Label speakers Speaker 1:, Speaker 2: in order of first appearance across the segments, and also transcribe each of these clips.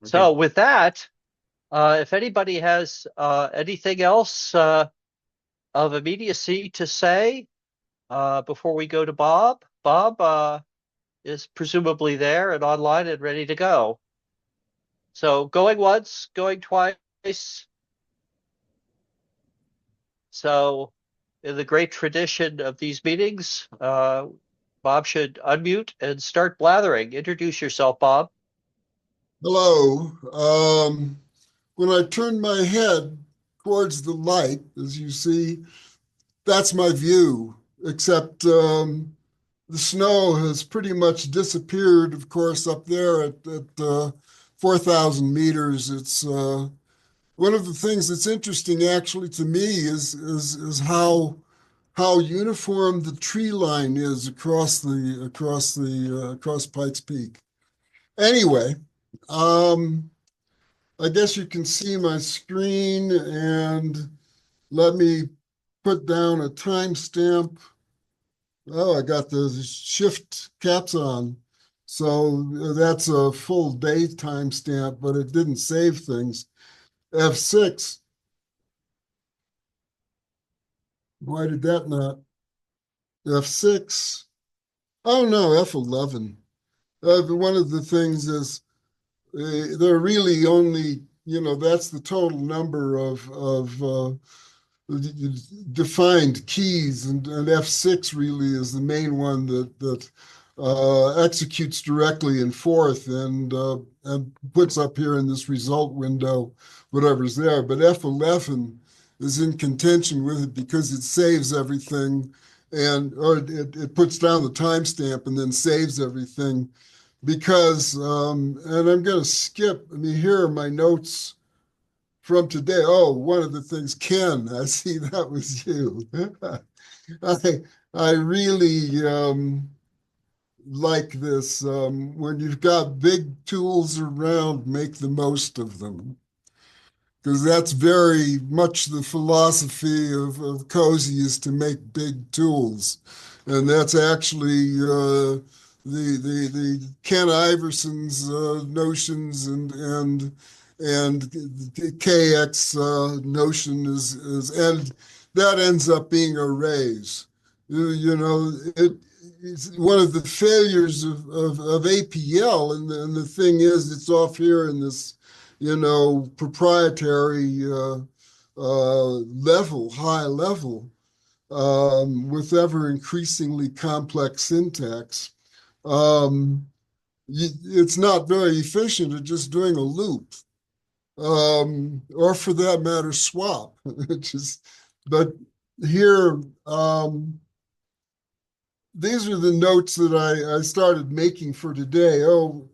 Speaker 1: Okay.
Speaker 2: So with that, if anybody has anything else of immediacy to say before we go to Bob, Bob is presumably there and online and ready to go. So going once, going twice. So in the great tradition of these meetings, Bob should unmute and start blathering. Introduce yourself, Bob.
Speaker 3: Hello. When I turn my head towards the light, as you see, that's my view, except the snow has pretty much disappeared, of course, up there at 4,000 meters. It's one of the things that's interesting actually to me is how uniform the tree line is across Pikes Peak. Anyway, um, I guess you can see my screen and let me put down a timestamp. Oh, I got the shift caps on. So that's a full day timestamp, but it didn't save things. F6. Why did that not? F6. Oh no, F11. One of the things is they're really only, that's the total number of defined keys, and F6 really is the main one that executes directly in fourth and puts up here in this result window whatever's there. But F11 is in contention with it because it saves everything or it puts down the timestamp and then saves everything because, and I'm going to skip, I mean, here are my notes from today. Oh, one of the things, Ken, I see that was you. I, I really like this. When you've got big tools around, make the most of them. Because that's very much the philosophy of CoSy is to make big tools. And that's actually the Ken Iverson's notions and KX notion is and that ends up being arrays. It's one of the failures of APL, and the thing is, it's off here in this, proprietary level, high level, with ever increasingly complex syntax. It's not very efficient at just doing a loop, or for that matter, swap. But here, these are the notes that I started making for today. Oh,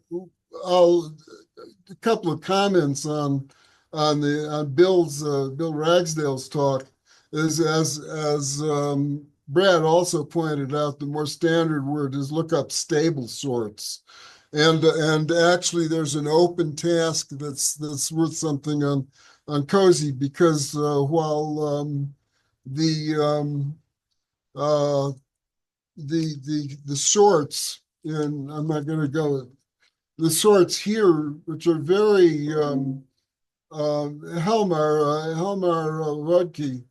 Speaker 3: a couple of comments on Bill Ragsdale's talk is as Brad also pointed out, the more standard word is look up stable sorts. And actually there's an open task that's worth something on CoSy because while the uh, the sorts, and I'm not going to go, the sorts here, which are very Helmar Rudke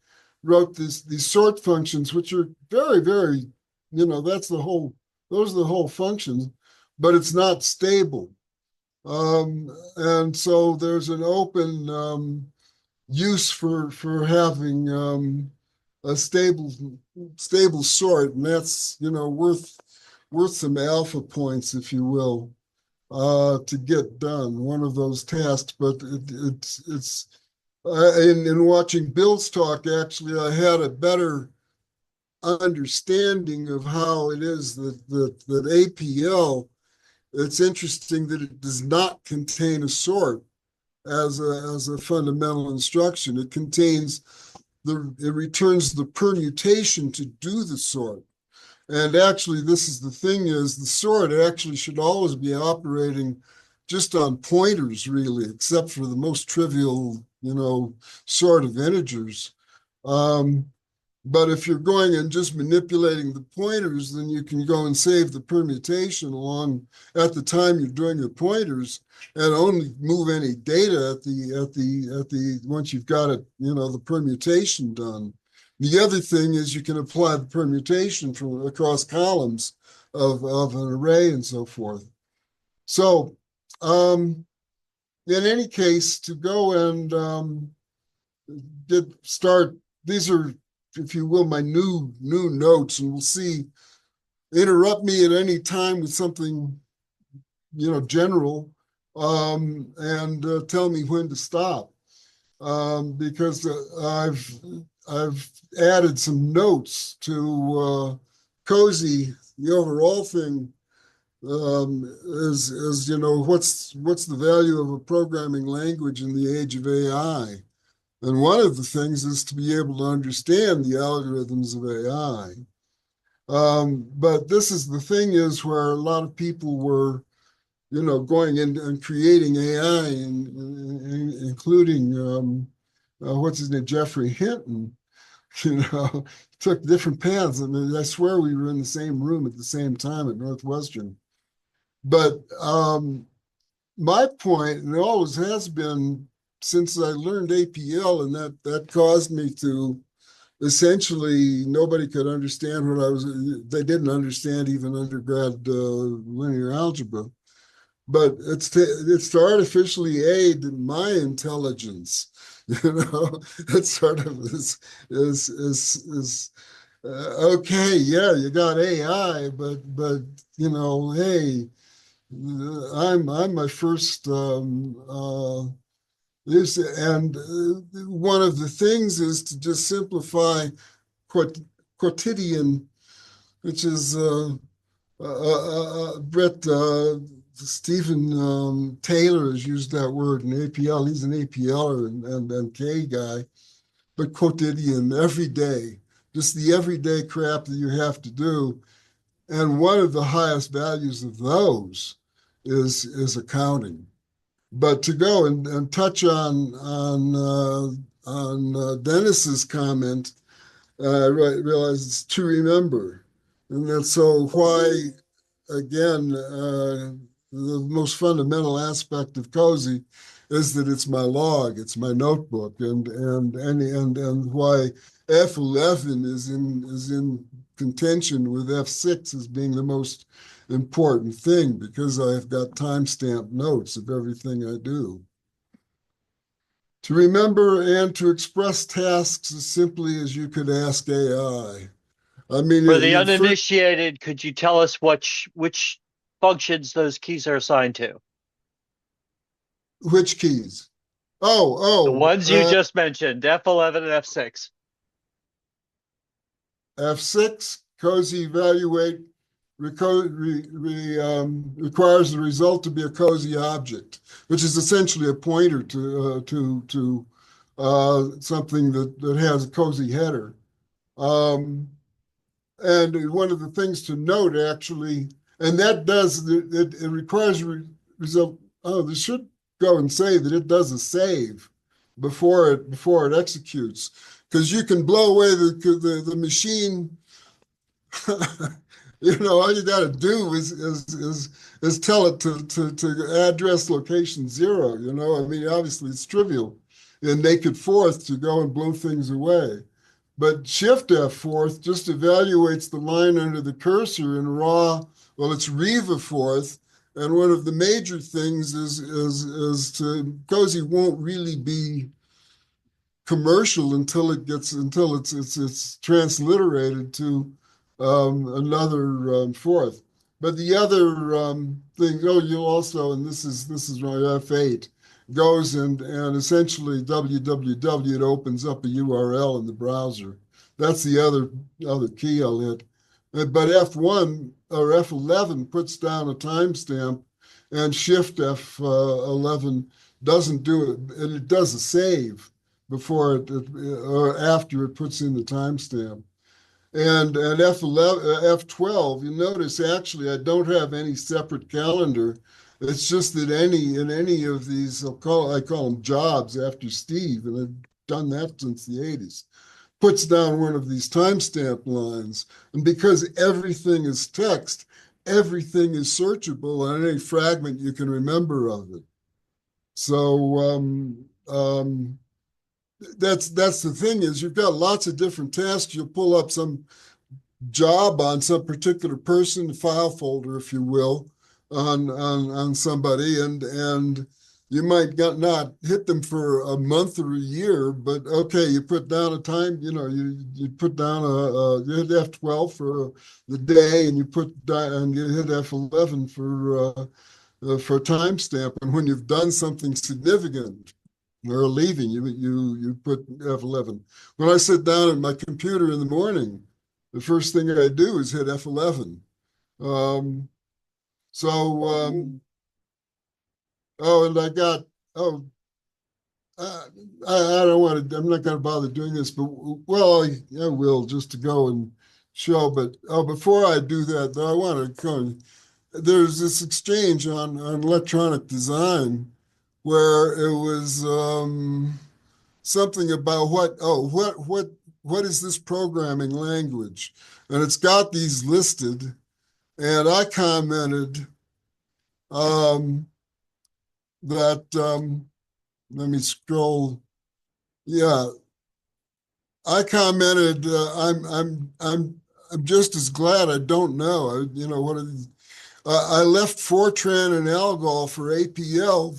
Speaker 3: wrote these sort functions, which are very, very, those are the whole functions, but it's not stable. And so there's an open use for having a stable sort, and that's worth some alpha points, if you will, to get done one of those tasks. But it's in watching Bill's talk, actually, I had a better understanding of how it is that APL. It's interesting that it does not contain a sort as a fundamental instruction. It returns the permutation to do the sort. And actually, this is the thing is the sort actually should always be operating just on pointers, really, except for the most trivial, sort of integers. But if you're going and just manipulating the pointers, then you can go and save the permutation along at the time you're doing the pointers and only move any data at the once you've got it, the permutation done. The other thing is you can apply the permutation from across columns of an array and so forth. So in any case, to go and start, these are, if you will, my new notes, and we'll see. Interrupt me at any time with something, general, and tell me when to stop, because I've added some notes to CoSy. The overall thing is what's the value of a programming language in the age of AI? And one of the things is to be able to understand the algorithms of AI. But this is the thing is where a lot of people were, going in and creating AI, including what's his name, Jeffrey Hinton, took different paths. I mean, I swear we were in the same room at the same time at Northwestern. But my point, and it always has been since I learned APL, and that caused me to essentially nobody could understand what I was. They didn't understand even undergrad linear algebra. But it's to artificially aid my intelligence. That sort of is okay. Yeah, you got AI, but hey, I'm my first this, and one of the things is to just simplify quotidian, which is Brett Stephen Taylor has used that word in APL. He's an APLer and K guy, but quotidian, every day, just the everyday crap that you have to do. And one of the highest values of those is accounting. But to go and touch on Dennis's comment, I realize it's to remember, and that's so why again the most fundamental aspect of CoSy is that it's my log, it's my notebook, and why F11 is in contention with F6 as being the most important thing because I've got timestamp notes of everything I do. To remember and to express tasks as simply as you could ask AI. I
Speaker 2: For the
Speaker 3: mean, first,
Speaker 2: uninitiated, could you tell us which functions those keys are assigned to?
Speaker 3: which keys?
Speaker 2: The
Speaker 3: Oh,
Speaker 2: ones you just mentioned, F11 and F6.
Speaker 3: F6, CoSy evaluate requires the result to be a CoSy object, which is essentially a pointer to something that has a CoSy header. Um, and one of the things to note, actually, and that does it requires result. Oh, this should go and say that it does a save before it executes, because you can blow away the machine. All you got to do is tell it to address location 0. I mean, obviously it's trivial in naked fourth to go and blow things away. But Shift F4 just evaluates the line under the cursor in raw, well, it's Riva fourth. And one of the major things is to CoSy won't really be commercial until it's transliterated to another fourth. But the other thing, you'll also, and this is my F8, goes and essentially www, it opens up a URL in the browser. That's the other key I'll hit. But F1 or F11 puts down a timestamp, and Shift F11 doesn't do it, and it does a save before it or after it puts in the timestamp. And F11, F12, you notice actually I don't have any separate calendar. It's just that in any of these, I call them jobs after Steve, and I've done that since the 80s. puts down one of these timestamp lines. And because everything is text, everything is searchable on any fragment you can remember of it. So that's the thing is you've got lots of different tasks. You'll pull up some job on some particular person, file folder, if you will, on somebody, and you might not hit them for a month or a year, but okay, you put down a time, you put down you hit F12 for the day, and and you hit F11 for timestamp, and when you've done something significant or leaving, you put F11. When I sit down at my computer in the morning, the first thing I do is hit F11. Um, so, and I got, oh, I don't want to, I'm not going to bother doing this, but well, I will just to go and show. But before I do that, though, I want to come. There's this exchange on electronic design where it was something about what is this programming language? And it's got these listed. And I commented um, that let me scroll. Yeah, I commented. I'm just as glad I don't know. What are these? I left Fortran and Algol for APL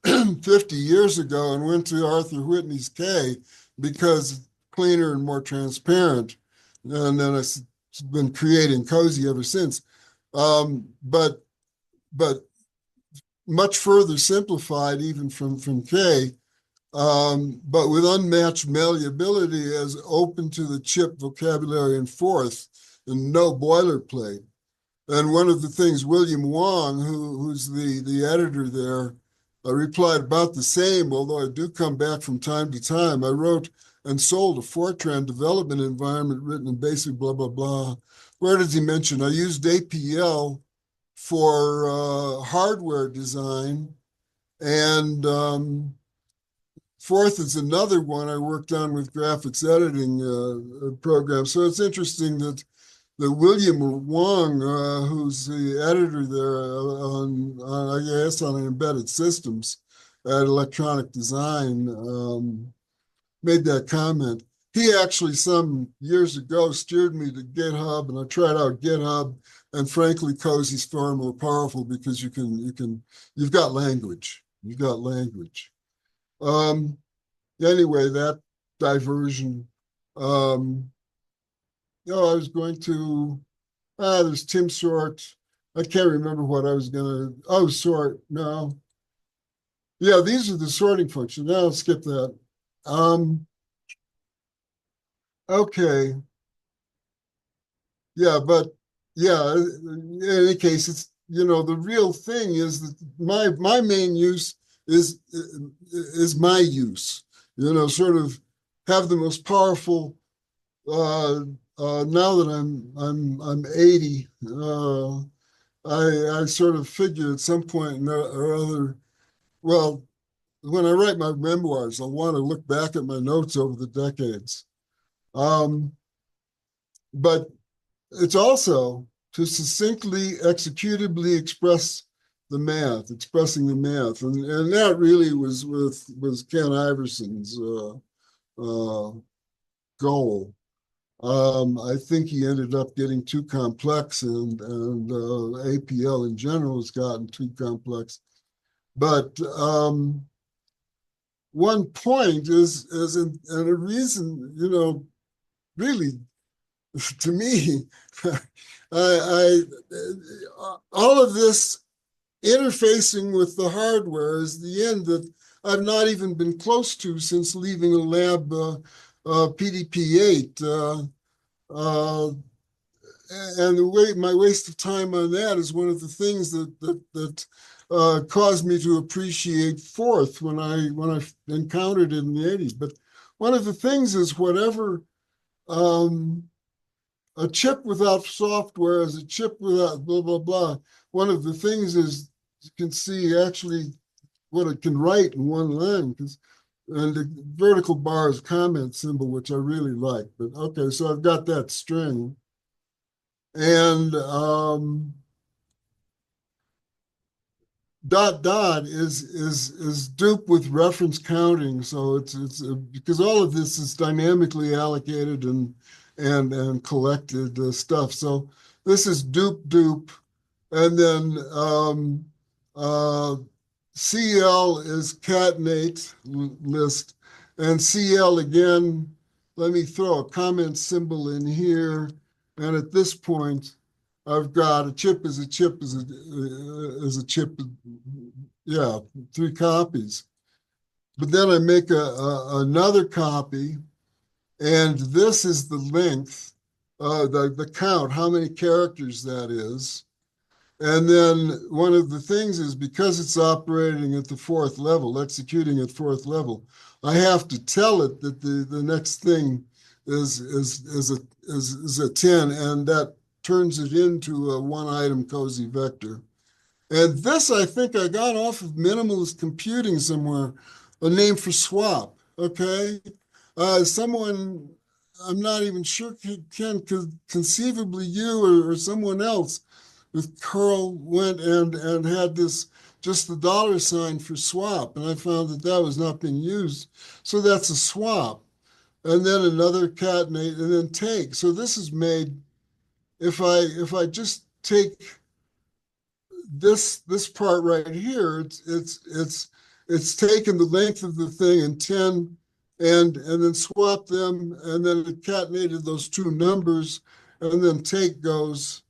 Speaker 3: 50 years ago and went to Arthur Whitney's K because cleaner and more transparent. And then I've been creating CoSy ever since. But much further simplified even from K, but with unmatched malleability as open to the chip vocabulary and forth and no boilerplate. And one of the things William Wong, who's the editor there, replied about the same, although I do come back from time to time. I wrote and sold a Fortran development environment written in basic blah, blah, blah. Where does he mention? I used APL for hardware design. And fourth is another one I worked on with graphics editing programs. So it's interesting that William Wong, who's the editor there I guess, on embedded systems at Electronic Design, made that comment. He actually some years ago steered me to GitHub, and I tried out GitHub. And frankly, CoSy's far more powerful because you've got language. You've got language. Anyway, that diversion. I was going to, there's Tim Sort. I can't remember what I was going to, sort, no. Yeah, these are the sorting functions. Now I'll skip that. Okay. Yeah, but yeah, in any case, it's, the real thing is that my main use is my use, sort of have the most powerful now that I'm 80, I sort of figure at some point or other, well, when I write my memoirs, I'll want to look back at my notes over the decades. But it's also to succinctly, executably expressing the math. And that really was Ken Iverson's goal. I think he ended up getting too complex, and APL in general has gotten too complex. But one point is and a reason, really, to me, I all of this interfacing with the hardware is the end that I've not even been close to since leaving a lab PDP-8. And my waste of time on that is one of the things that caused me to appreciate Forth when I encountered it in the 80s. But one of the things is whatever a chip without software is a chip without blah, blah, blah. One of the things is you can see actually what it can write in one line, because And the vertical bar is comment symbol, which I really like. But okay, so I've got that string. And dot dot is dupe with reference counting. So it's because all of this is dynamically allocated and collected stuff. So this is dupe dupe, and then uh, CL is catenate list, and CL again. Let me throw a comment symbol in here, and at this point, I've got a chip is a chip is a chip. Yeah, three copies. But then I make another copy, and this is the length, the count, how many characters that is. And then one of the things is because it's operating at the fourth level, executing at fourth level, I have to tell it that the next thing is a 10, and that turns it into a one item CoSy vector. And this, I think I got off of minimalist computing somewhere, a name for swap. Okay. Someone, I'm not even sure, could conceivably you or someone else with curl went and had this just the dollar sign for swap, and I found that that was not being used. So that's a swap, and then another catenate, and then take. So this is made. If I just take this part right here, it's taken the length of the thing and 10 and then swap them, and then it catenated those two numbers, and then take goes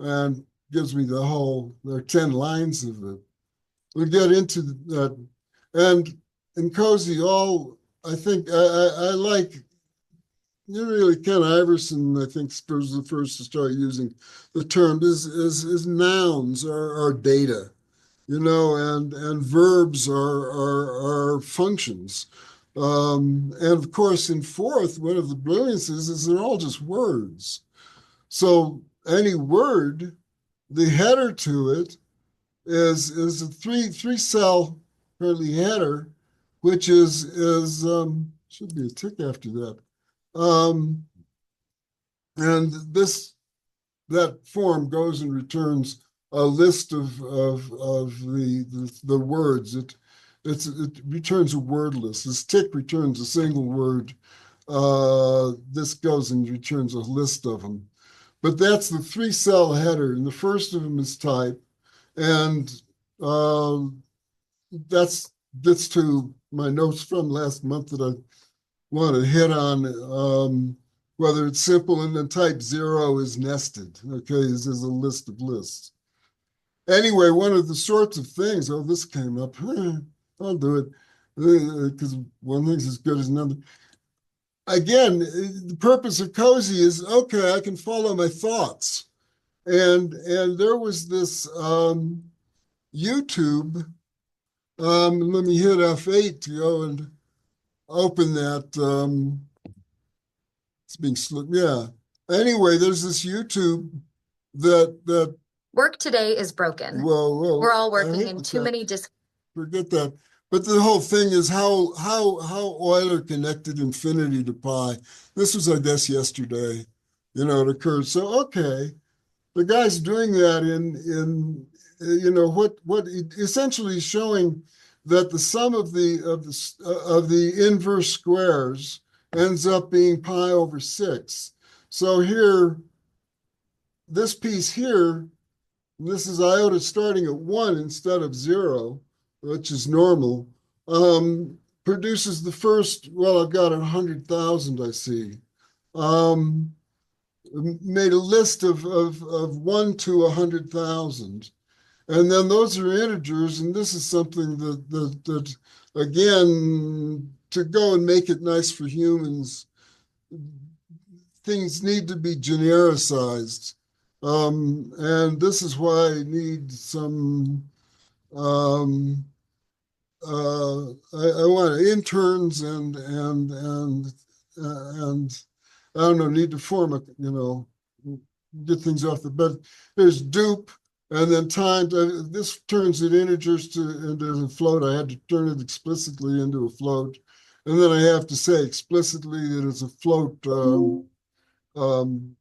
Speaker 3: and gives me the whole, there are 10 lines of it. We'll get into that. And in CoSy, I think I like, really Ken Iverson, I think, was the first to start using the term, is nouns are data, and verbs are functions. And of course, in fourth, one of the brilliances is they're all just words. So any word, the header to it is a three cell apparently header, which is should be a tick after that. Um, and that form goes and returns a list of the words. It returns a word list. This tick returns a single word. This goes and returns a list of them. But that's the three cell header, and the first of them is type, and uh, that's gets to my notes from last month that I want to hit on. Whether it's simple, and then type 0 is nested. Okay, this is a list of lists. Anyway, one of the sorts of things, this came up, I'll do it, because one thing's as good as another. Again, the purpose of CoSy is, okay, I can follow my thoughts. And there was this YouTube, let me hit F8 to go and open that. It's being slipped. Yeah. Anyway, there's this YouTube that
Speaker 1: Work today is broken.
Speaker 3: Whoa.
Speaker 1: We're all working in too many
Speaker 3: forget that. But the whole thing is how Euler connected infinity to pi. This was, I guess, yesterday. It occurred. So okay, the guy's doing that in what essentially showing that the sum of the inverse squares ends up being pi over 6. So here, this piece here, this is iota starting at 1 instead of 0, which is normal, produces the first, well, I've got 100,000, I see. Made a list of 1 to 100,000. And then those are integers, and this is something that again, to go and make it nice for humans, things need to be genericized. And this is why I need some, I want interns and I don't know, need to form get things off the bed. There's dupe, and then times, this turns it integers into a float. I had to turn it explicitly into a float. And then I have to say explicitly that it's a float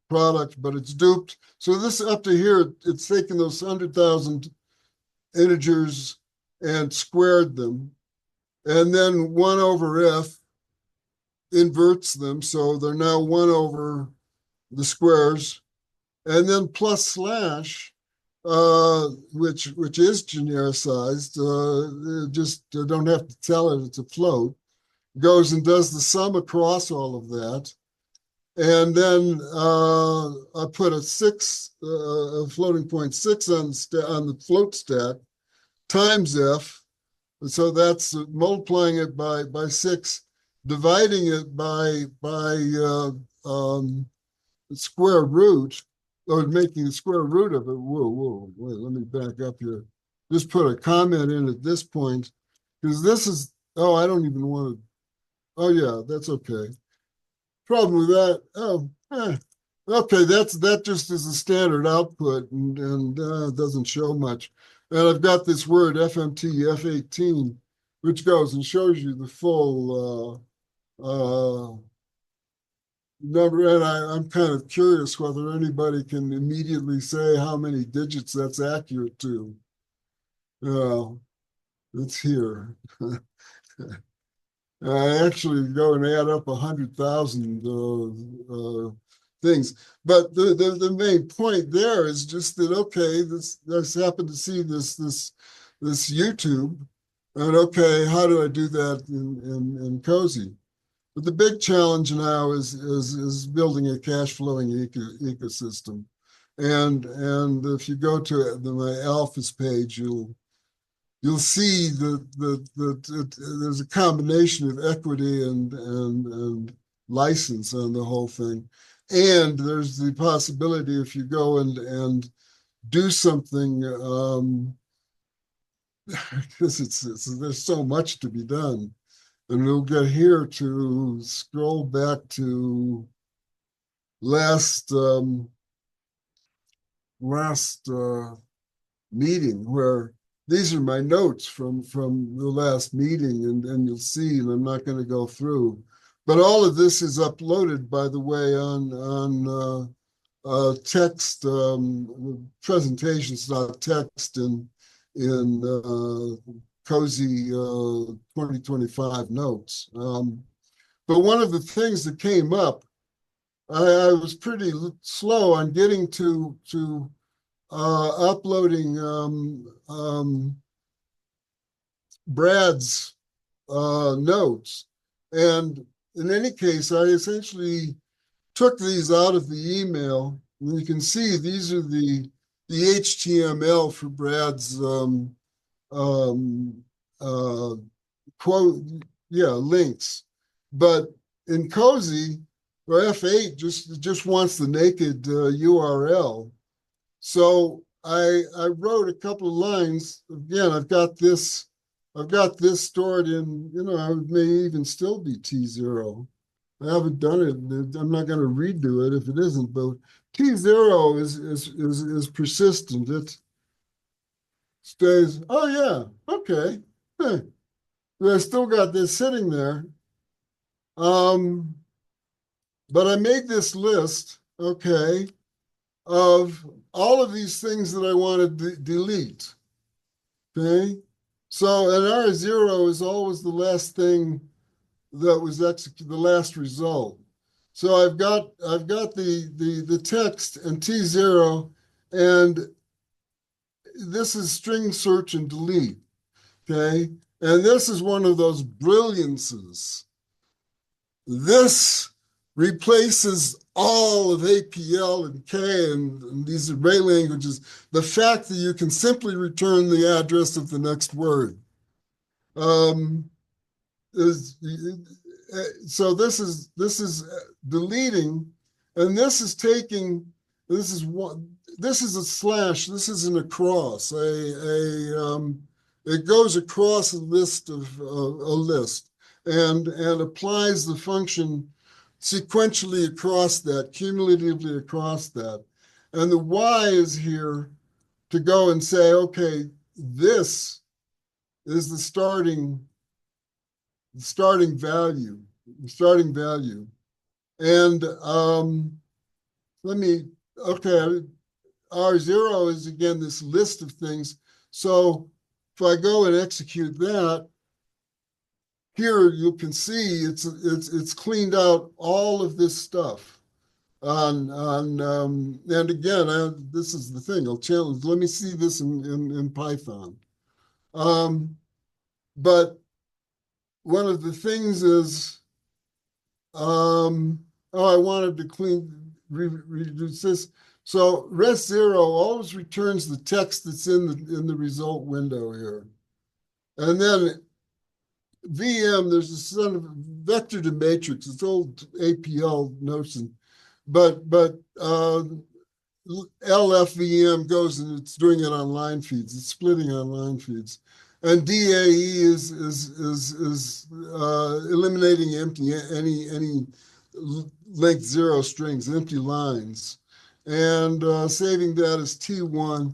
Speaker 3: product, but it's duped. So this up to here, it's taken those 100,000 integers and squared them. And then 1 over f inverts them. So they're now 1 over the squares. And then plus slash, which is genericized, just don't have to tell it it's a float, goes and does the sum across all of that. And then I put a floating point 6 on the float stack times f. So that's multiplying it by 6, dividing it by square root, or making the square root of it. Whoa, wait, let me back up here. Just put a comment in at this point, because this is, oh, I don't even want to, oh yeah, that's okay. Problem with that, okay, that just is a standard output and doesn't show much. And I've got this word FMT F18, which goes and shows you the full number. And I'm kind of curious whether anybody can immediately say how many digits that's accurate to. It's here. I actually go and add up 100,000 things. But the main point there is just that, okay, this happened to see this YouTube, and okay, how do I do that in CoSy? But the big challenge now is building a cash flowing ecosystem. And if you go to my alphas page, you'll see that there's a combination of equity and license on the whole thing. And there's the possibility, if you go and do something, because there's so much to be done. And we'll get here to scroll back to last meeting, where these are my notes from the last meeting, and you'll see, and I'm not going to go through. But all of this is uploaded, by the way, on text, presentations.text in CoSy 2025 notes. But one of the things that came up, I was pretty slow on getting to uploading Brad's notes. And in any case, I essentially took these out of the email. And you can see these are the HTML for Brad's quote, links. But in CoSy, or F8 just wants the naked URL. So I wrote a couple of lines. Again, I've got this stored in, it may even still be T0. I haven't done it. I'm not going to redo it if it isn't, but T0 is persistent. It stays, oh yeah, okay. I still got this sitting there. But I made this list, okay, of all of these things that I want to delete, okay? So an R0 is always the last thing that was executed, the last result. So I've got the text and T0, and this is string search and delete, okay? And this is one of those brilliances. This replaces all of APL and K and these array languages, the fact that you can simply return the address of the next word. So this is deleting, and this is taking, this is a slash, this isn't a cross. It goes across a list and applies the function sequentially across that, cumulatively across that. And the Y is here to go and say, okay, this is the starting value, And okay, R0 is again this list of things. So if I go and execute that, here you can see it's cleaned out all of this stuff. And again, this is the thing. I'll challenge. Let me see this in Python. But one of the things is, I wanted to reduce this. So res0 always returns the text that's in the result window here. And then VM, there's a son of vector to matrix. It's old APL notion, but LFVM goes and it's doing it on line feeds. It's splitting on line feeds, and DAE is eliminating any length 0 strings, empty lines, and saving that as T1.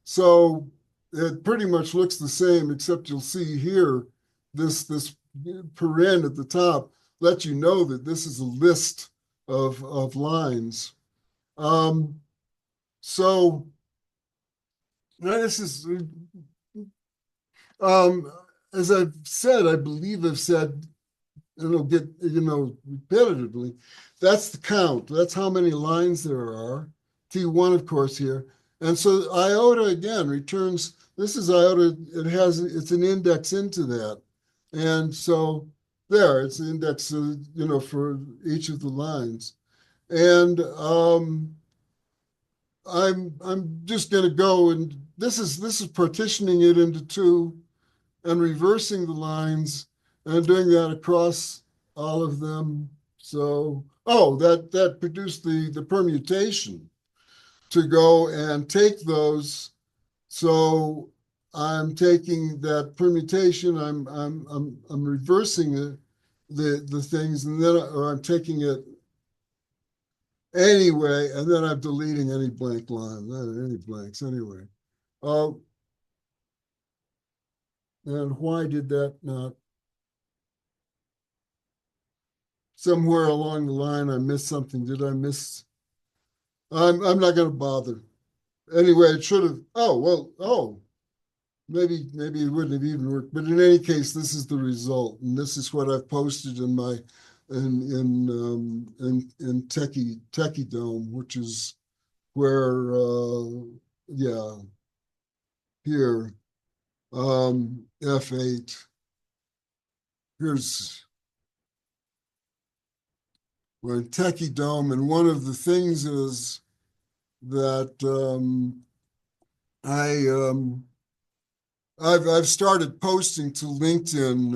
Speaker 3: So it pretty much looks the same, except you'll see here this paren at the top let you know that this is a list of lines. So this is, as I've said, I believe I've said, and it'll get, repetitively, that's the count. That's how many lines there are. T1, of course, here. And so iota, again, returns, this is iota, it's an index into that. And so there, it's an index, for each of the lines. And I'm just going to go, and this is partitioning it into two and reversing the lines and doing that across all of them. So, that produced the permutation to go and take those. So I'm taking that permutation, I'm reversing the things, and then I'm taking it anyway, and then I'm deleting any blank line, any blanks anyway. And why did that not? Somewhere along the line, I missed something. Did I miss? I'm not going to bother. Anyway, it should have. Maybe it wouldn't have even worked. But in any case, this is the result, and this is what I've posted in my in Techie Dome, which is where here F8. We're in Techie Dome, and one of the things is that I've started posting to LinkedIn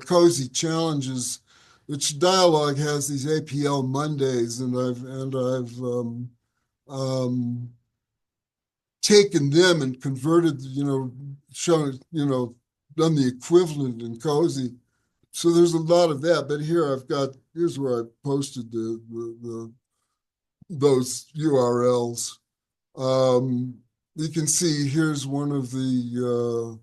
Speaker 3: CoSy challenges, which Dialogue has these APL Mondays, and I've taken them and converted, shown, done the equivalent in CoSy. So there's a lot of that, but here's where I posted those URLs. You can see here's one of the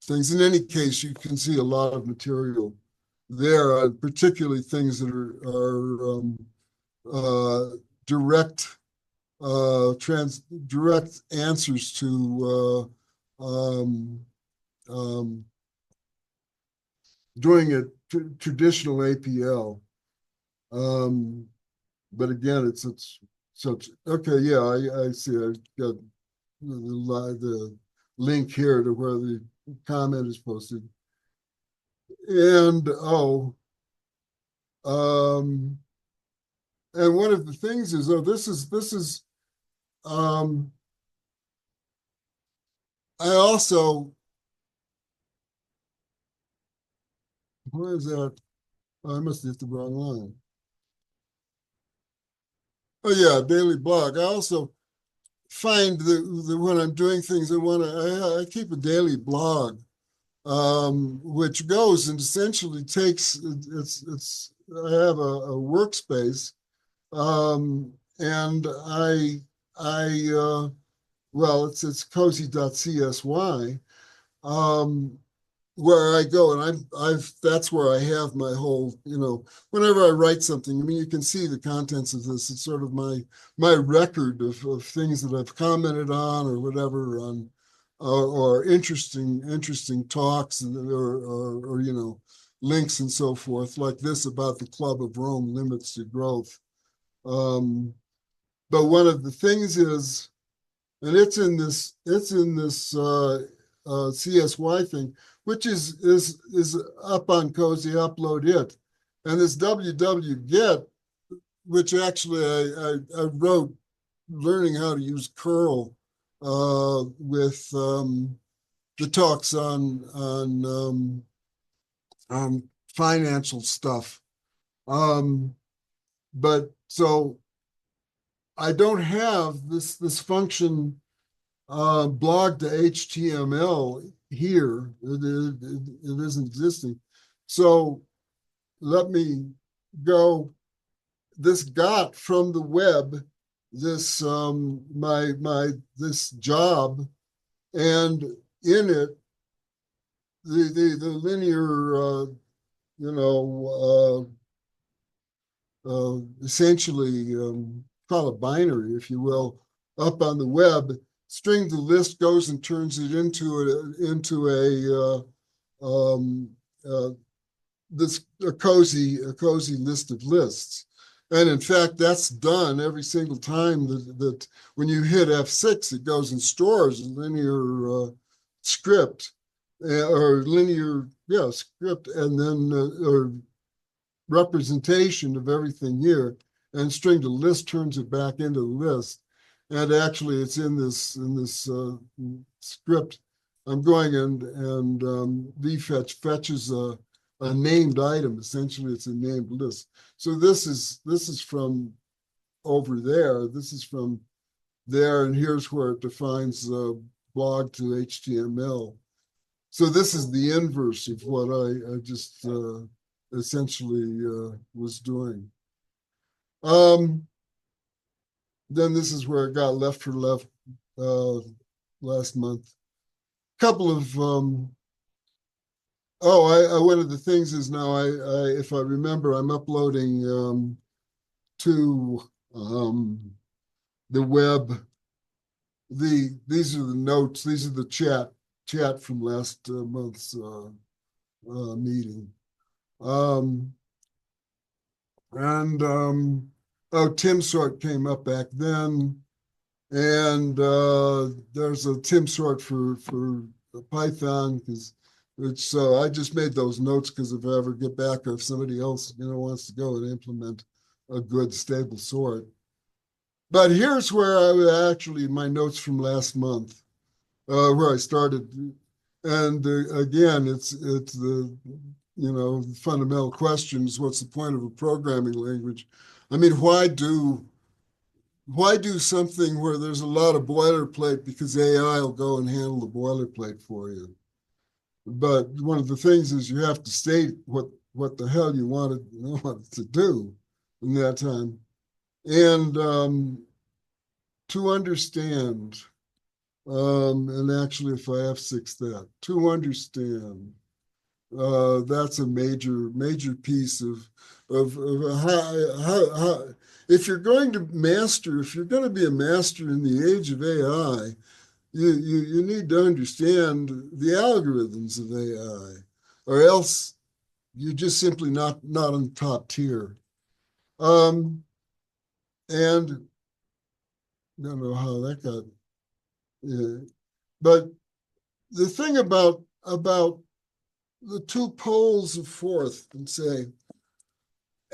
Speaker 3: things. In any case, you can see a lot of material there, particularly things that are direct answers to doing a traditional APL. But again, it's such, okay, yeah, I see. I got the link here to where the comment is posted. And and one of the things is, I also, where is that? I must have hit the wrong line. Oh yeah, daily blog. I also find that when I'm doing things, I keep a daily blog, which goes and essentially takes I have a workspace, and I well, it's CoSy.csy, where I go, and that's where I have my whole, whenever I write something, I mean, you can see the contents of this. It's sort of my record of things that I've commented on or whatever, on or interesting talks or links and so forth, like this about the Club of Rome limits to growth. But one of the things is, and it's in this CSY thing, which is up on CoSy, upload it. And this wget, which actually I wrote learning how to use curl with the talks on financial stuff. But so I don't have this function blog to HTML here. It isn't existing. So let me go. This got from the web this this job, and in it the linear essentially call it binary, if you will, up on the web. String the list goes and turns it into a CoSy list of lists. And in fact, that's done every single time that when you hit F6, it goes and stores a linear script or linear script, and then or representation of everything here, and string to list turns it back into the list. And actually, it's in this script. I'm going and vfetch fetches a named item. Essentially, it's a named list. So this is from over there. This is from there, and here's where it defines blog to HTML. So this is the inverse of what I just essentially was doing. Then this is where it got left for left last month. Couple of one of the things is now I if I remember, I'm uploading to the web. These are the notes. These are the chat from last month's meeting. Tim Sort came up back then, and there's a Tim Sort for Python, so I just made those notes because if I ever get back, or if somebody else wants to go and implement a good stable sort. But here's where I would actually my notes from last month, where I started, and again, it's the fundamental questions. What's the point of a programming language? I mean, why do something where there's a lot of boilerplate because AI will go and handle the boilerplate for you? But one of the things is you have to state what the hell you want it to do in that time. And to understand, and actually if I F6 that, to understand, that's a major piece of how if you're going to be a master in the age of AI, you need to understand the algorithms of AI, or else you're just simply not on the top tier. And I don't know how that got, but the thing about the two poles of fourth, and say,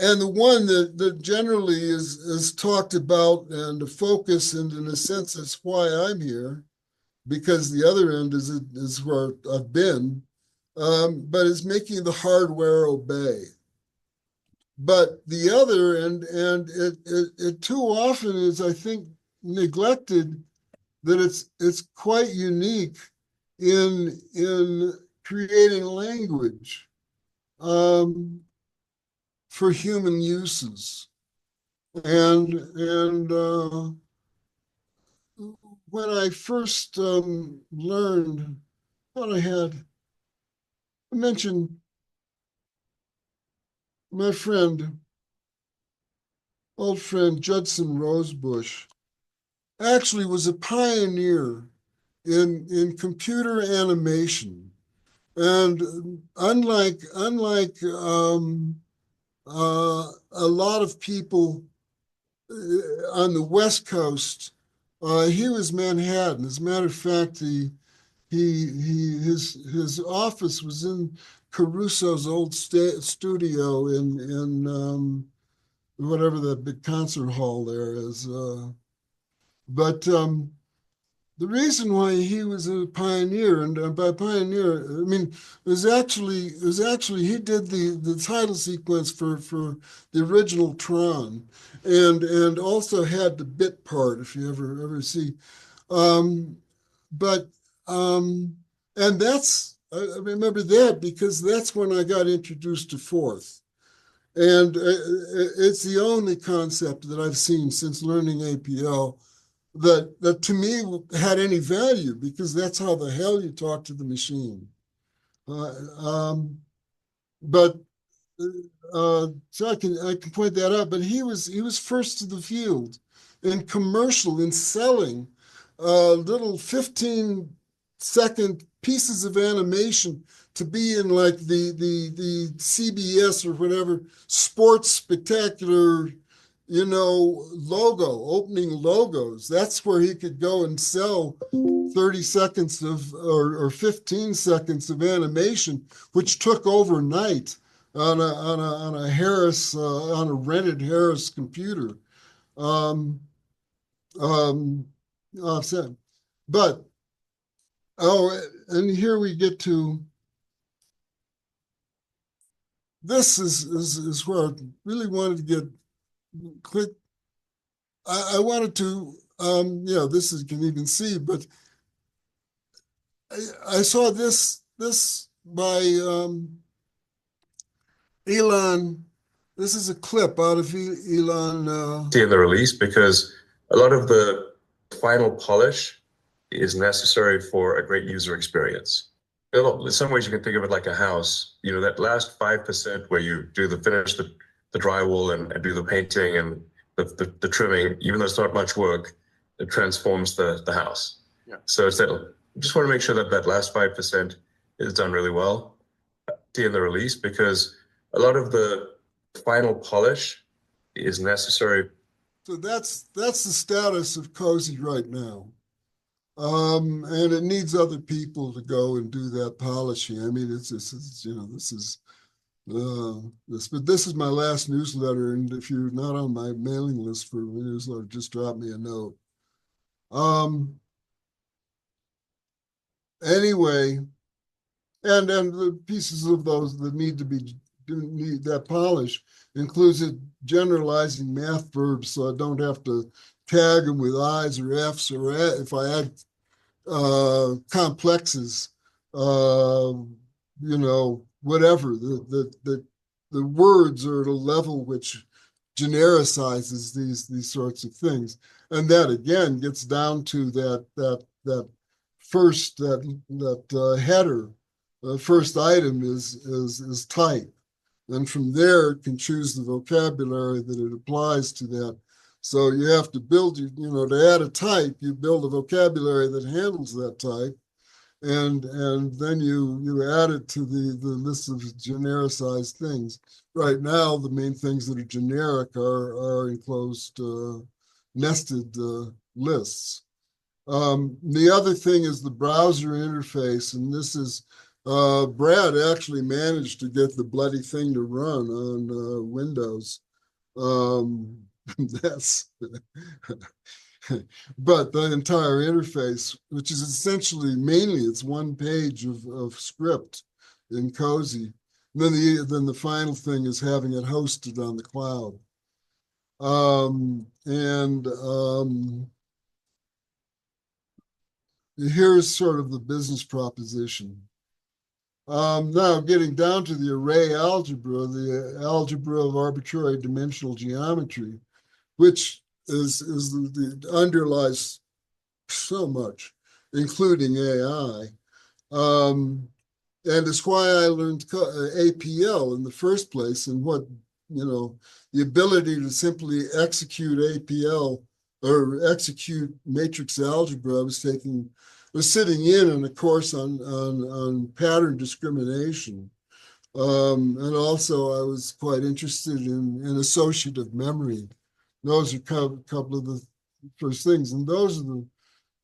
Speaker 3: and the one that generally is talked about and the focus, and in a sense, that's why I'm here, because the other end is where I've been, but it's making the hardware obey. But the other end, and it too often is, I think, neglected, that it's quite unique in creating language for human uses. And when I first learned what I mentioned my old friend Judson Rosebush, actually was a pioneer in computer animation. And unlike a lot of people on the West Coast, he was Manhattan. As a matter of fact, his office was in Caruso's old studio in whatever that big concert hall there is. But the reason why he was a pioneer, and by pioneer, I mean, it was actually he did the title sequence for the original Tron, and also had the bit part, if you ever see. Um, but and I remember that because that's when I got introduced to Forth. And it's the only concept that I've seen since learning APL that to me had any value, because that's how the hell you talk to the machine. Uh, um, but so I can point that out. But he was first to the field in commercial, in selling little 15-second pieces of animation to be in like the CBS or whatever sports spectacular, opening logos. That's where he could go and sell 30 seconds or 15 seconds of animation, which took overnight on a Harris on a rented Harris computer. Um, um, offset. But and here we get to this is where I really wanted to get click. I wanted to this is, you can even see, but I saw this by Elon. This is a clip out of Elon.
Speaker 4: In the release, because a lot of the final polish is necessary for a great user experience. In some ways, you can think of it like a house. That last 5% where you do finish the drywall and do the painting and the trimming, even though it's not much work, it transforms the house.
Speaker 2: Yeah.
Speaker 4: So it's that. Just want to make sure that last 5% is done really well in the release, because a lot of the final polish is necessary.
Speaker 3: So that's the status of CoSy right now. And it needs other people to go and do that polishing. I mean, this is my last newsletter, and if you're not on my mailing list for the newsletter, just drop me a note. Anyway, and the pieces of those that need that polish includes it generalizing math verbs, so I don't have to tag them with I's or F's, or if I add complexes, whatever. The words are at a level which genericizes these sorts of things, and that again gets down to that first header. The first item is type, and from there it can choose the vocabulary that it applies to that. So you have to build, to add a type, you build a vocabulary that handles that type, and then you add it to the list of genericized things. Right now, the main things that are generic are enclosed nested lists. The other thing is the browser interface, and this is Brad actually managed to get the bloody thing to run on Windows. That's but the entire interface, which is essentially mainly it's one page of script in CoSy. And then the final thing is having it hosted on the cloud. Here's sort of the business proposition. Now getting down to the array algebra, the algebra of arbitrary dimensional geometry, which is the underlies so much, including AI. And it's why I learned APL in the first place, and what, the ability to simply execute APL or execute matrix algebra. I was sitting in a course on pattern discrimination. And also I was quite interested in associative memory. Those are a couple of the first things. And those are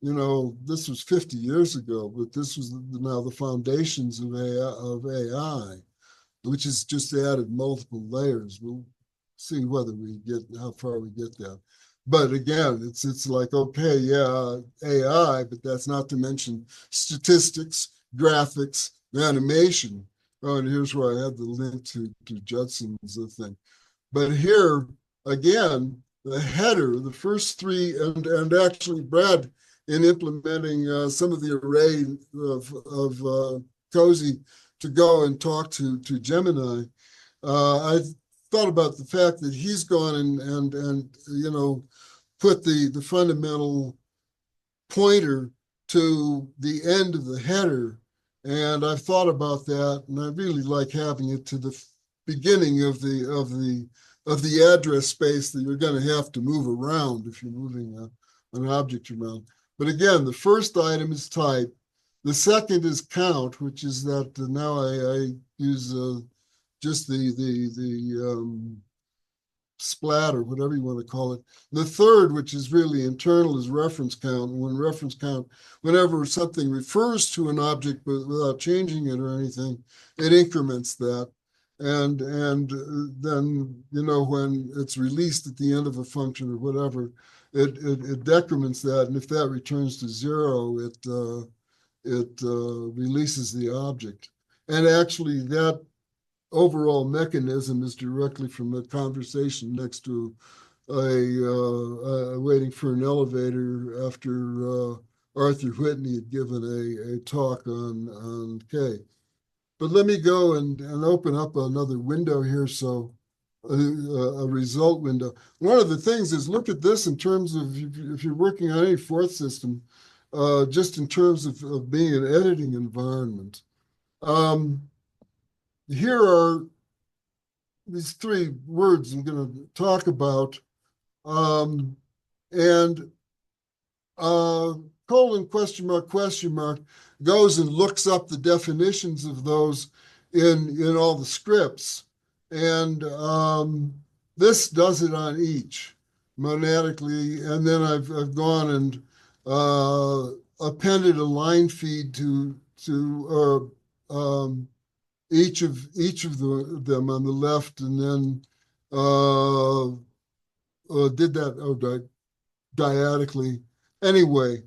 Speaker 3: this was 50 years ago, but this was now the foundations of AI, which has just added multiple layers. We'll see how far we get there. But again, it's like, okay, yeah, AI, but that's not to mention statistics, graphics, animation. Oh, and here's where I have the link to Judson's thing. But here, again, the header, the first three, and actually Brad, in implementing some of the array of CoSy to go and talk to Gemini, I thought about the fact that he's gone and put the fundamental pointer to the end of the header. And I've thought about that, and I really like having it to the beginning of the address space that you're going to have to move around if you're moving an object around. But again, the first item is type. The second is count, which is that now I use just the splat or whatever you want to call it. The third, which is really internal, is reference count. And whenever something refers to an object but without changing it or anything, it increments that. And then, when it's released at the end of a function or whatever, it decrements that. And if that returns to 0, it releases the object. And actually that overall mechanism is directly from a conversation next to waiting for an elevator after Arthur Whitney had given a talk on K. But let me go and open up another window here. So a result window. One of the things is, look at this in terms of, if you're working on any fourth system, just in terms of being an editing environment. Here are these three words I'm going to talk about. Colon, question mark, goes and looks up the definitions of those in all the scripts. And this does it on each monadically. And then I've gone and appended a line feed to each of them on the left, and then did that dyadically. Anyway,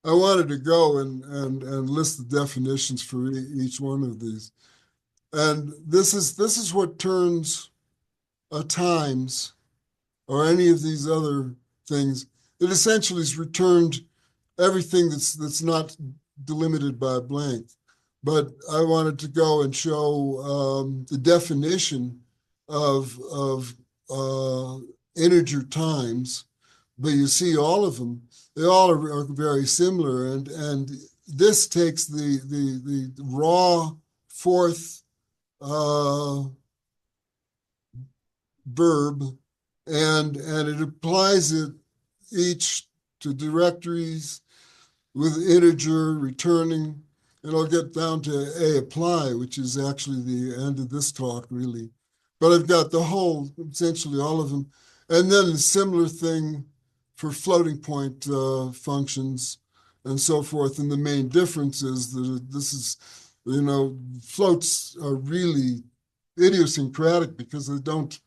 Speaker 3: I wanted to go and list the definitions for each one of these. And this is what turns a times or any of these other things. It essentially has returned everything that's not delimited by a blank. But I wanted to go and show the definition of integer times. But you see all of them, they all are very similar. And this takes the raw fourth verb and it applies it each to directories with integer returning. And I'll get down to apply, which is actually the end of this talk, really. But I've got the whole, essentially all of them. And then a similar thing for floating point functions and so forth. And the main difference is that this is, floats are really idiosyncratic because they don't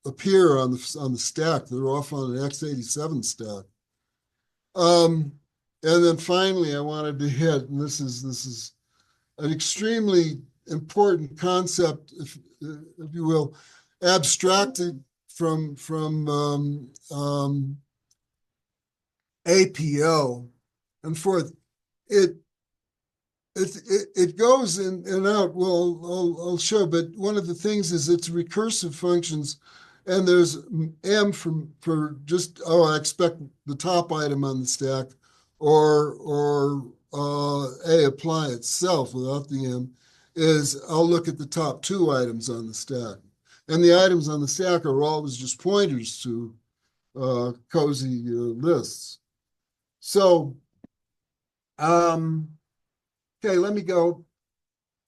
Speaker 3: appear on the stack. They're off on an x87 stack. And then finally, I wanted to hit, and this is an extremely important concept, if you will, abstracted from APL and forth. It goes in and out. Well, I'll show, but one of the things is it's recursive functions, and there's M for just, oh, I expect the top item on the stack, or A, apply itself without the M, is I'll look at the top two items on the stack. And the items on the stack are always just pointers to CoSy lists. So, okay, let me go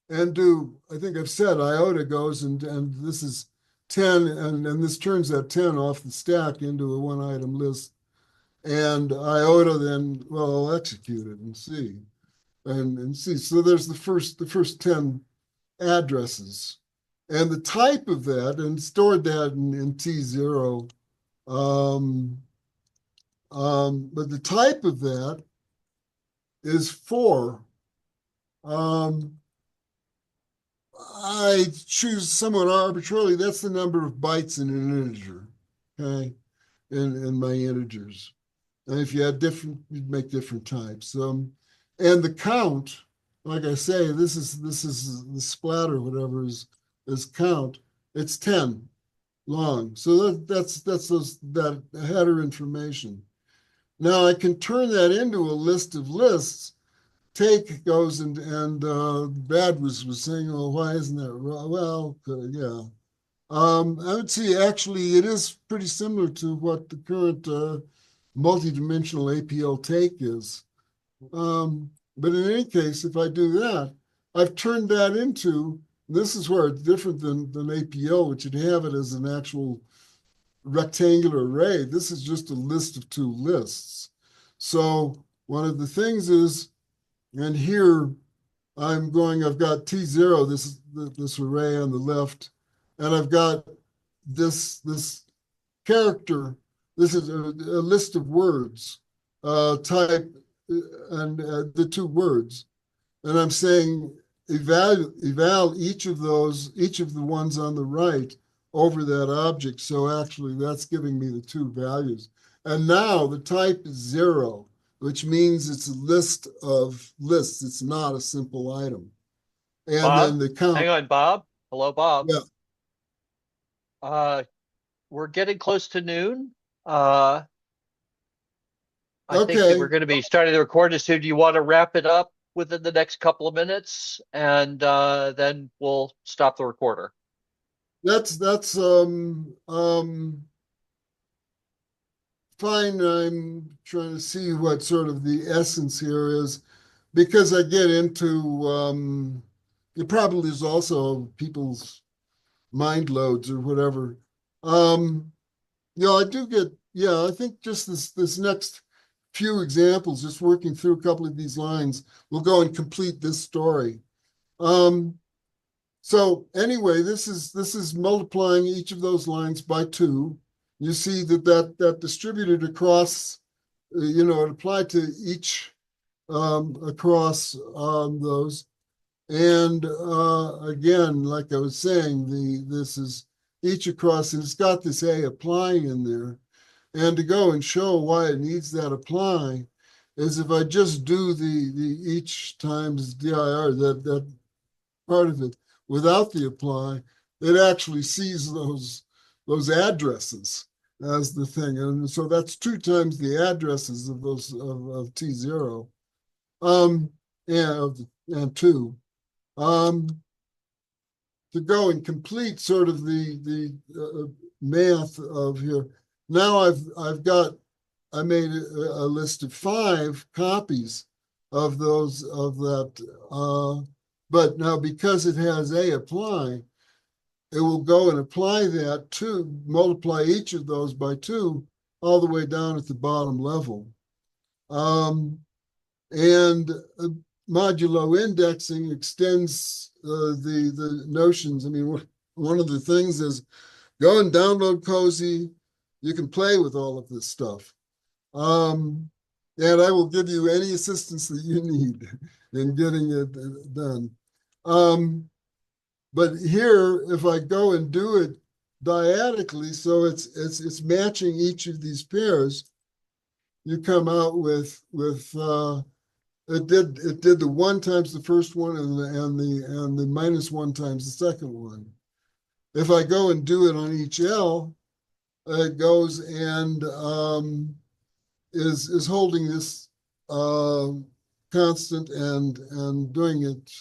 Speaker 3: and do, I think I've said iota goes, and this is 10, and this turns that 10 off the stack into a one item list. And iota then, well, I'll execute it and see. And see, so there's the first 10 addresses. And the type of that, and stored that in T0. But the type of that is 4. I choose somewhat arbitrarily. That's the number of bytes in an integer, okay, in my integers. And if you had different, you'd make different types. And the count, like I say, this is the splatter, whatever is count. It's 10 long. So that's that header information. Now I can turn that into a list of lists. Take goes and Brad was saying, well, why isn't that wrong? Well, yeah. I would say actually it is pretty similar to what the current multidimensional APL take is. But in any case, if I do that, I've turned that into, this is where it's different than APL, which would have it as an actual rectangular array. This is just a list of two lists. So one of the things is, and here I've got T0, this array on the left, and I've got this character. This is a list of words, type, and the two words. And I'm saying eval each of the ones on the right over that object. So actually that's giving me the two values. And now the type is 0, which means it's a list of lists. It's not a simple item. And
Speaker 2: Bob,
Speaker 3: then the count.
Speaker 2: hang on, Bob. Hello, Bob.
Speaker 3: Yeah.
Speaker 2: We're getting close to noon. I think that
Speaker 3: Okay.
Speaker 2: we're going to be starting the recording soon. Do you want to wrap it up within the next couple of minutes, and then we'll stop the recorder?
Speaker 3: That's fine. I'm trying to see what sort of the essence here is, because I get into it probably is also people's mind loads or whatever. I do get, I think just this next few examples, just working through a couple of these lines, will go and complete this story. So anyway, this is multiplying each of those lines by 2. You see that distributed across, it applied to each across those. And again, like I was saying, this is each across, and it's got this A apply in there. And to go and show why it needs that apply is if I just do the each times dir, that part of it, without the apply, it actually sees those addresses as the thing. And so that's 2 times the addresses of those of T0. And 2. To go and complete sort of the math of here. Now I made a list of 5 copies of that. But now because it has A apply, it will go and apply that to multiply each of those by 2 all the way down at the bottom level. And modulo indexing extends the notions. I mean, one of the things is go and download CoSy. You can play with all of this stuff. And I will give you any assistance that you need in getting it done. But here, if I go and do it dyadically, so it's matching each of these pairs, you come out with it did the 1 times the first one and the -1 times the second one. If I go and do it on each L, goes and is holding this constant and doing it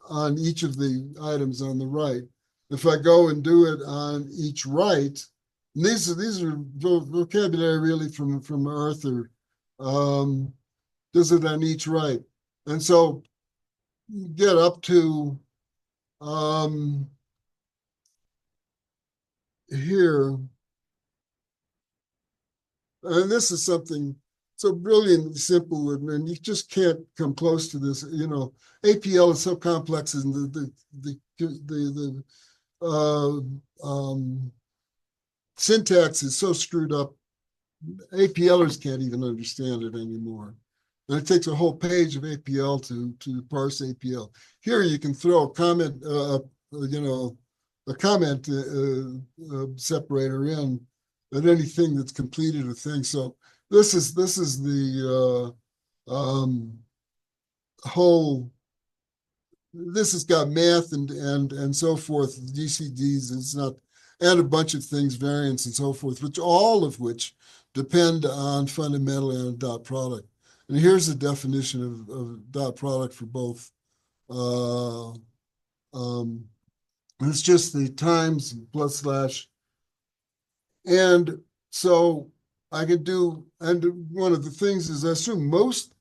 Speaker 3: on each of the items on the right. If I go and do it on each right, and these are vocabulary really from Arthur, does it on each right, and so get up to here, and this is something so brilliantly simple, and you just can't come close to this. You know, APL is so complex, and the syntax is so screwed up. APLers can't even understand it anymore. And it takes a whole page of APL to parse APL. Here you can throw a comment, a comment separator in at anything that's completed a thing. So this is the whole. This has got math and so forth, GCDs. It's not, and a bunch of things, variants and so forth, all of which depend on fundamental and a dot product. And here's the definition of dot product for both. It's just the times plus slash. And so I could do, and one of the things is I assume most,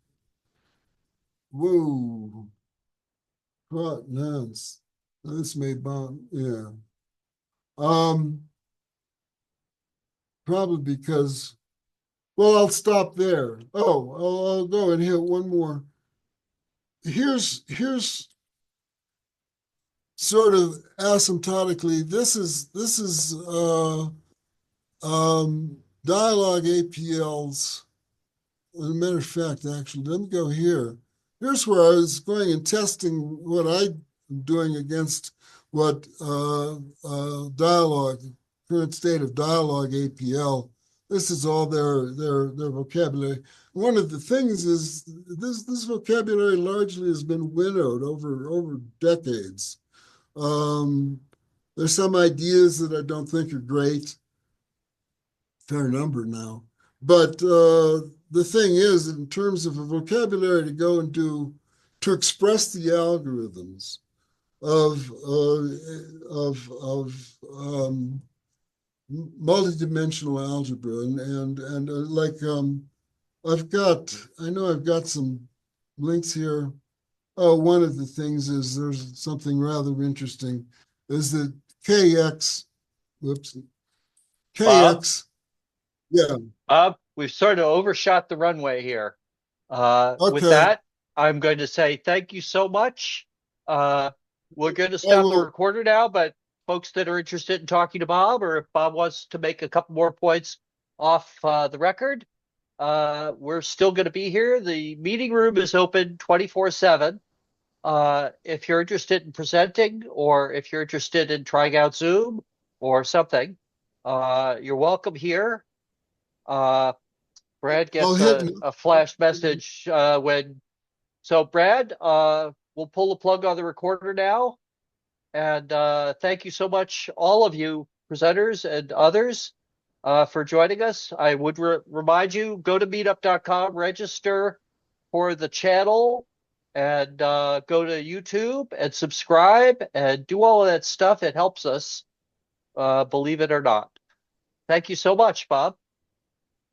Speaker 3: whoa, nonce. This may bomb, yeah. Probably because, well, I'll stop there. Oh, I'll go and hit one more. Here's sort of asymptotically, this is dialogue APLs. As a matter of fact, actually, let me go here. Here's where I was going and testing what I'm doing against what dialogue, current state of dialogue APL. This is all their vocabulary. One of the things is this vocabulary largely has been winnowed over decades. There's some ideas that I don't think are great, fair number now. But the thing is, in terms of a vocabulary to go and to express the algorithms of multidimensional algebra and like I know I've got some links here. Oh, one of the things is there's something rather interesting is that KX, whoops, KX, yeah.
Speaker 2: We've sort of overshot the runway here.
Speaker 3: Okay.
Speaker 2: With that, I'm going to say thank you so much. We're going to stop the recorder now, but folks that are interested in talking to Bob, or if Bob wants to make a couple more points off the record, we're still going to be here. The meeting room is open 24/7. If you're interested in presenting, or if you're interested in trying out Zoom or something, you're welcome here. Brad gets a flash message when. So Brad, we'll pull the plug on the recorder now. And thank you so much, all of you presenters and others, for joining us. I would remind you, go to meetup.com, register for the channel, and go to YouTube and subscribe and do all of that stuff. It helps us, believe it or not. Thank you so much, Bob.